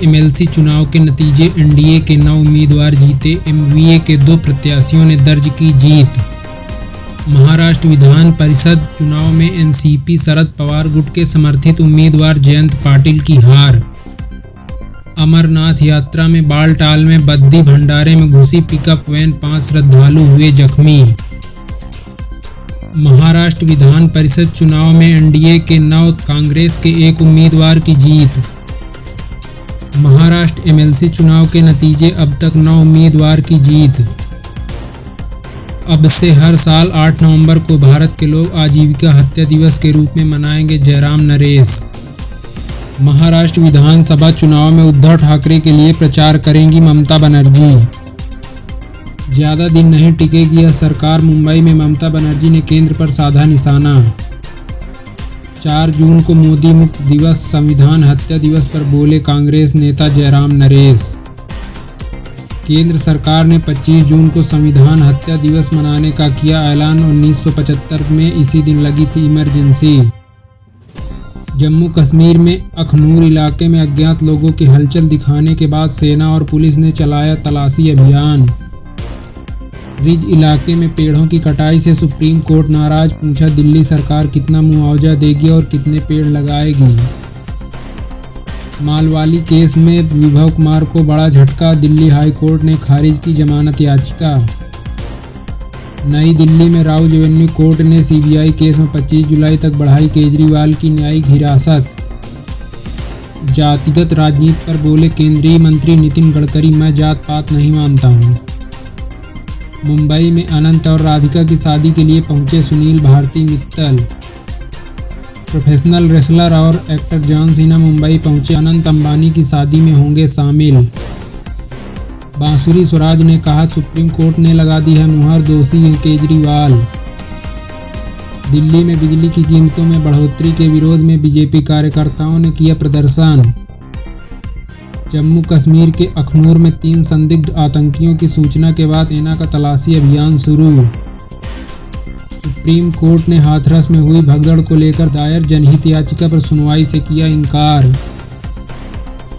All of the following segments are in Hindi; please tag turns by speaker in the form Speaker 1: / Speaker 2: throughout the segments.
Speaker 1: एमएलसी चुनाव के नतीजे। एनडीए के 9 उम्मीदवार जीते, एमवीए के 2 प्रत्याशियों ने दर्ज की जीत। महाराष्ट्र विधान परिषद चुनाव में एनसीपी शरद पवार गुट के समर्थित उम्मीदवार जयंत पाटिल की हार। अमरनाथ यात्रा में बालटाल में बद्दी भंडारे में घुसी पिकअप वैन, 5 श्रद्धालु हुए जख्मी। महाराष्ट्र विधान परिषद चुनाव में एनडीए के 9, कांग्रेस के 1 उम्मीदवार की जीत। महाराष्ट्र एमएलसी चुनाव के नतीजे। अब तक 9 उम्मीदवार की जीत। अब से हर साल 8 नवंबर को भारत के लोग आजीविका हत्या दिवस के रूप में मनाएंगे। जयराम नरेश। महाराष्ट्र विधानसभा चुनाव में उद्धव ठाकरे के लिए प्रचार करेंगी ममता बनर्जी। ज़्यादा दिन नहीं टिकेगी यह सरकार। मुंबई में ममता बनर्जी ने केंद्र पर साधा निशाना। 4 जून को मोदी मुक्त दिवस, संविधान हत्या दिवस पर बोले कांग्रेस नेता जयराम नरेश। केंद्र सरकार ने 25 जून को संविधान हत्या दिवस मनाने का किया ऐलान। 1975 में इसी दिन लगी थी इमरजेंसी। जम्मू कश्मीर में अखनूर इलाके में अज्ञात लोगों की हलचल दिखाने के बाद सेना और पुलिस ने चलाया तलाशी अभियान। रिज इलाके में पेड़ों की कटाई से सुप्रीम कोर्ट नाराज। पूछा दिल्ली सरकार कितना मुआवजा देगी और कितने पेड़ लगाएगी। मालवाली केस में विभव कुमार को बड़ा झटका। दिल्ली हाई कोर्ट ने खारिज की जमानत याचिका। नई दिल्ली में राउज एवेन्यू कोर्ट ने सीबीआई केस में 25 जुलाई तक बढ़ाई केजरीवाल की न्यायिक हिरासत। जातिगत राजनीति पर बोले केंद्रीय मंत्री नितिन गडकरी, मैं जात पात नहीं मानता हूँ। मुंबई में अनंत और राधिका की शादी के लिए पहुंचे सुनील भारती मित्तल। प्रोफेशनल रेसलर और एक्टर जॉन सीना मुंबई पहुंचे। अनंत अंबानी की शादी में होंगे शामिल। बांसुरी स्वराज ने कहा सुप्रीम कोर्ट ने लगा दी है मुहर, दोषी है केजरीवाल। दिल्ली में बिजली की कीमतों में बढ़ोतरी के विरोध में बीजेपी कार्यकर्ताओं ने किया प्रदर्शन। जम्मू कश्मीर के अखनूर में 3 संदिग्ध आतंकियों की सूचना के बाद सेना का तलाशी अभियान शुरू। सुप्रीम कोर्ट ने हाथरस में हुई भगदड़ को लेकर दायर जनहित याचिका पर सुनवाई से किया इनकार।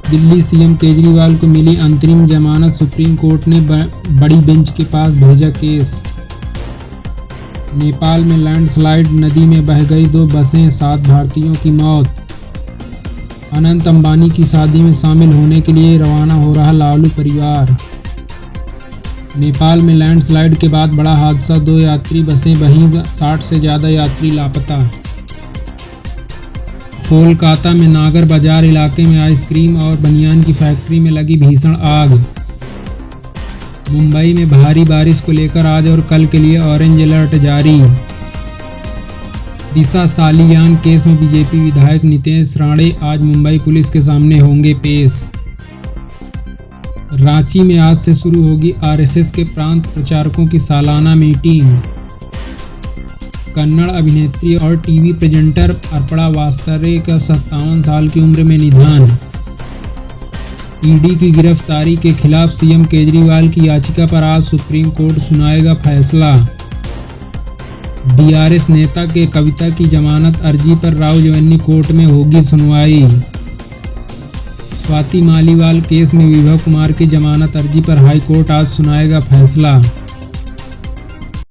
Speaker 1: दिल्ली सीएम केजरीवाल को मिली अंतरिम जमानत। सुप्रीम कोर्ट ने बड़ी बेंच के पास भेजा केस। नेपाल में लैंडस्लाइड, नदी में बह गई 2 बसें, 7 भारतीयों की मौत। अनंत अंबानी की शादी में शामिल होने के लिए रवाना हो रहा लालू परिवार। नेपाल में लैंडस्लाइड के बाद बड़ा हादसा, 2 यात्री बसें बहीं, 60 से ज़्यादा यात्री लापता। कोलकाता में नागर बाजार इलाके में आइसक्रीम और बनियान की फैक्ट्री में लगी भीषण आग। मुंबई में भारी बारिश को लेकर आज और कल के लिए ऑरेंज अलर्ट जारी। दिशा सालियान केस में बीजेपी विधायक नितेश राणे आज मुंबई पुलिस के सामने होंगे पेश। रांची में आज से शुरू होगी आरएसएस के प्रांत प्रचारकों की सालाना मीटिंग। कन्नड़ अभिनेत्री और टीवी प्रेजेंटर अर्पणा वास्तरे का 57 साल की उम्र में निधन। ईडी की गिरफ्तारी के खिलाफ सीएम केजरीवाल की याचिका पर आज सुप्रीम कोर्ट सुनाएगा फैसला। बीआरएस नेता के कविता की जमानत अर्जी पर राउज एवेन्यू कोर्ट में होगी सुनवाई। स्वाति मालीवाल केस में विभव कुमार की जमानत अर्जी पर हाई कोर्ट आज सुनाएगा फैसला।